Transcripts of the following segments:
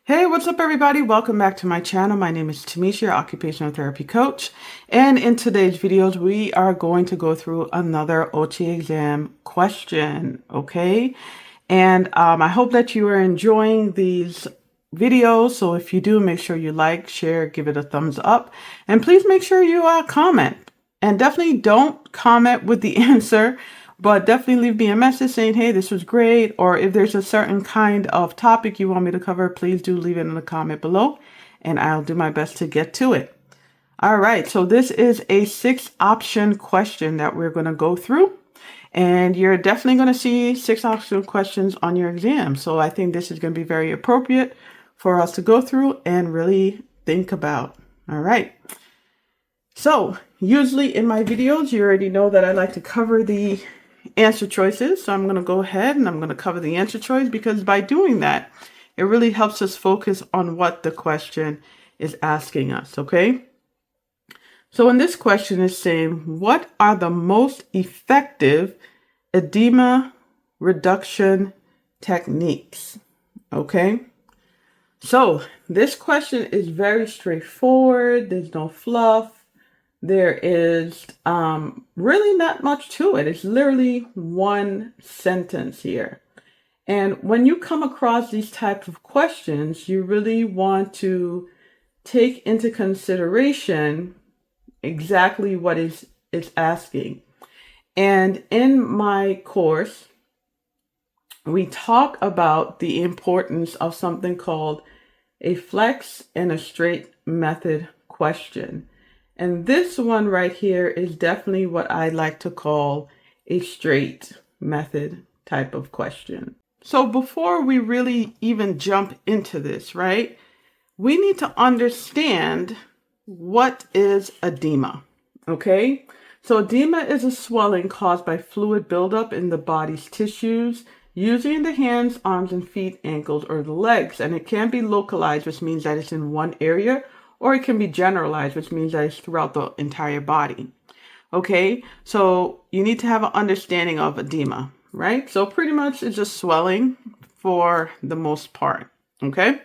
Hey, what's up everybody? Welcome back to my channel. My name is Tamisha, your occupational therapy coach. And in today's videos, we are going to go through another OTA exam question, okay? And I hope that you are enjoying these videos. So if you do, make sure you like, share, give it a thumbs up. And please make sure you comment. And definitely don't comment with the answer, but definitely leave me a message saying, hey, this was great. Or if there's a certain kind of topic you want me to cover, please do leave it in the comment below and I'll do my best to get to it. All right, so this is a 6-option question that we're going to go through. And you're definitely going to see 6-option questions on your exam. So I think this is going to be very appropriate for us to go through and really think about. All right. So usually in my videos, you already know that I like to cover the answer choices. So I'm going to go ahead and I'm going to cover the answer choice because by doing that, it really helps us focus on what the question is asking us. Okay. So in this question is saying, what are the most effective edema reduction techniques? Okay. So this question is very straightforward. There's no fluff. There is really not much to it. It's literally one sentence here. And when you come across these types of questions, you really want to take into consideration exactly what it's asking. And in my course, we talk about the importance of something called a flex and a straight method question. And this one right here is definitely what I like to call a straight method type of question. So before we really even jump into this, right, we need to understand what is edema, okay? So edema is a swelling caused by fluid buildup in the body's tissues, usually in the hands, arms, and feet, ankles, or the legs. And it can be localized, which means that it's in one area, or it can be generalized, which means that it's throughout the entire body. Okay, so you need to have an understanding of edema, right? So pretty much it's just swelling for the most part. Okay,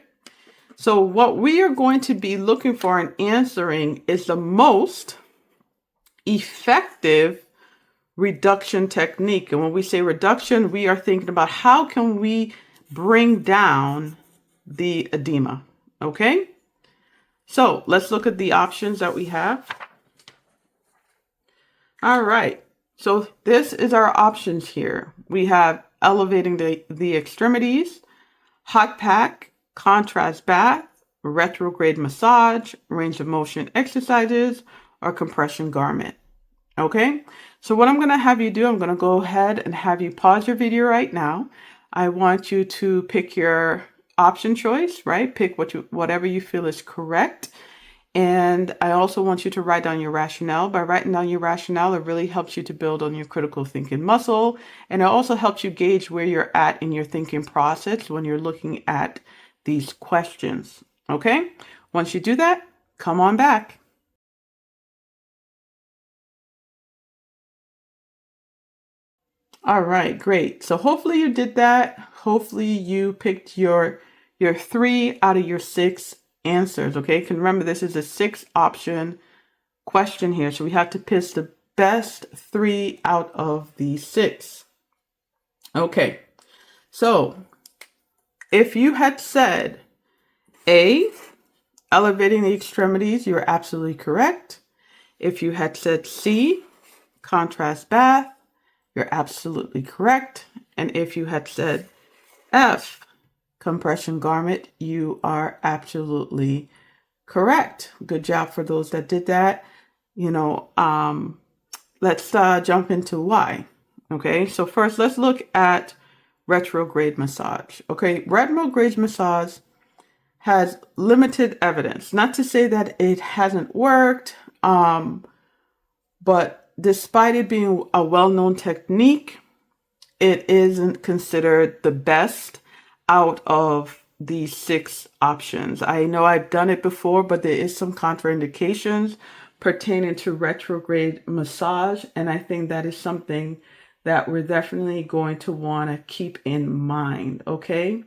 so what we are going to be looking for and answering is the most effective reduction technique. And when we say reduction, we are thinking about how can we bring down the edema. Okay. So let's look at the options that we have. All right. So this is our options here. We have elevating the extremities, hot pack, contrast bath, retrograde massage, range of motion exercises, or compression garment. Okay. So what I'm going to have you do, I'm going to go ahead and have you pause your video right now. I want you to pick your option choice, right? Pick whatever you feel is correct. And I also want you to write down your rationale. By writing down your rationale, it really helps you to build on your critical thinking muscle. And it also helps you gauge where you're at in your thinking process when you're looking at these questions. Okay? Once you do that, come on back. All right, great. So hopefully you did that. Hopefully you picked your 3 out of your 6 answers. Okay, can remember this is a 6-option question here, so we have to pick the best 3 out of the 6. Okay, so if you had said A, elevating the extremities, you're absolutely correct. If you had said C, contrast bath, you're absolutely correct. And if you had said F, compression garment, you are absolutely correct. Good job for those that did that. Let's jump into why. Okay, so first let's look at retrograde massage. Okay, retrograde massage has limited evidence. Not to say that it hasn't worked, but despite it being a well-known technique, it isn't considered the best out of these 6 options. I know I've done it before, but there is some contraindications pertaining to retrograde massage. And I think that is something that we're definitely going to want to keep in mind. Okay.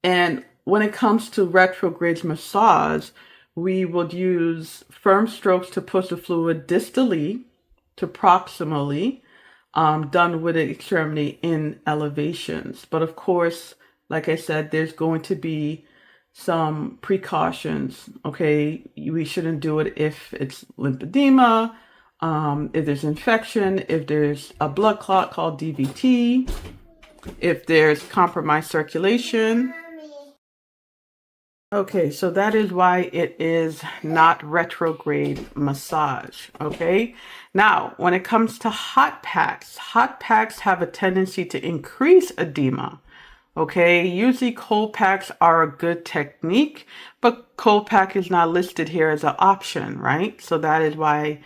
And when it comes to retrograde massage, we would use firm strokes to push the fluid distally to proximally, done with the extremity in elevations. But of course, like I said, there's going to be some precautions. Okay, we shouldn't do it if it's lymphedema, if there's infection, if there's a blood clot called DVT, if there's compromised circulation. Okay, so that is why it is not retrograde massage, okay? Now, when it comes to hot packs have a tendency to increase edema, okay? Usually cold packs are a good technique, but cold pack is not listed here as an option, right? So that is why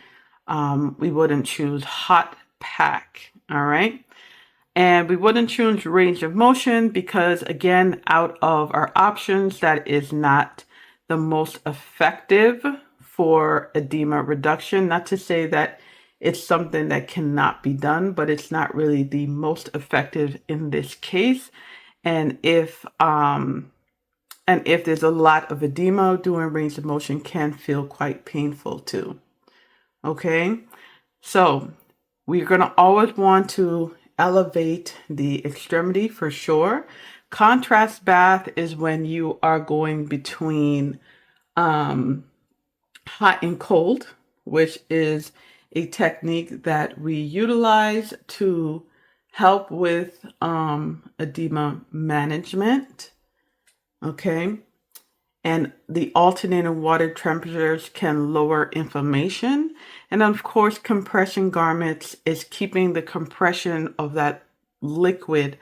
we wouldn't choose hot pack, all right? And we wouldn't choose range of motion because, again, out of our options, that is not the most effective for edema reduction. Not to say that it's something that cannot be done, but it's not really the most effective in this case. And if there's a lot of edema, doing range of motion can feel quite painful too. Okay, so we're going to always want to elevate the extremity for sure. Contrast bath is when you are going between hot and cold, which is a technique that we utilize to help with edema management. Okay. And the alternating water temperatures can lower inflammation. And of course, compression garments is keeping the compression of that liquid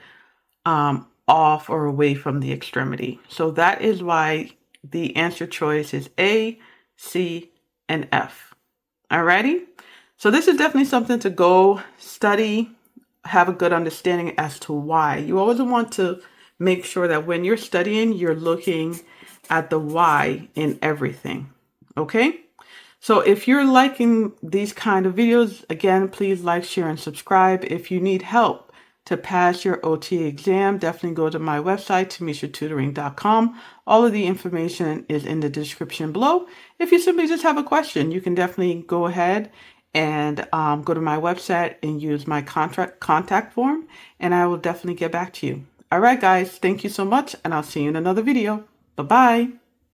off or away from the extremity. So that is why the answer choice is A, C, and F. Alrighty? So this is definitely something to go study, have a good understanding as to why. You always want to make sure that when you're studying, you're looking at the why in everything. Okay? So if you're liking these kind of videos, again, please like, share, and subscribe. If you need help to pass your OTA exam, definitely go to my website, TamishaTutoring.com. All of the information is in the description below. If you simply just have a question, you can definitely go ahead and go to my website and use my contact form, and I will definitely get back to you. All right, guys, thank you so much, and I'll see you in another video. Bye-bye.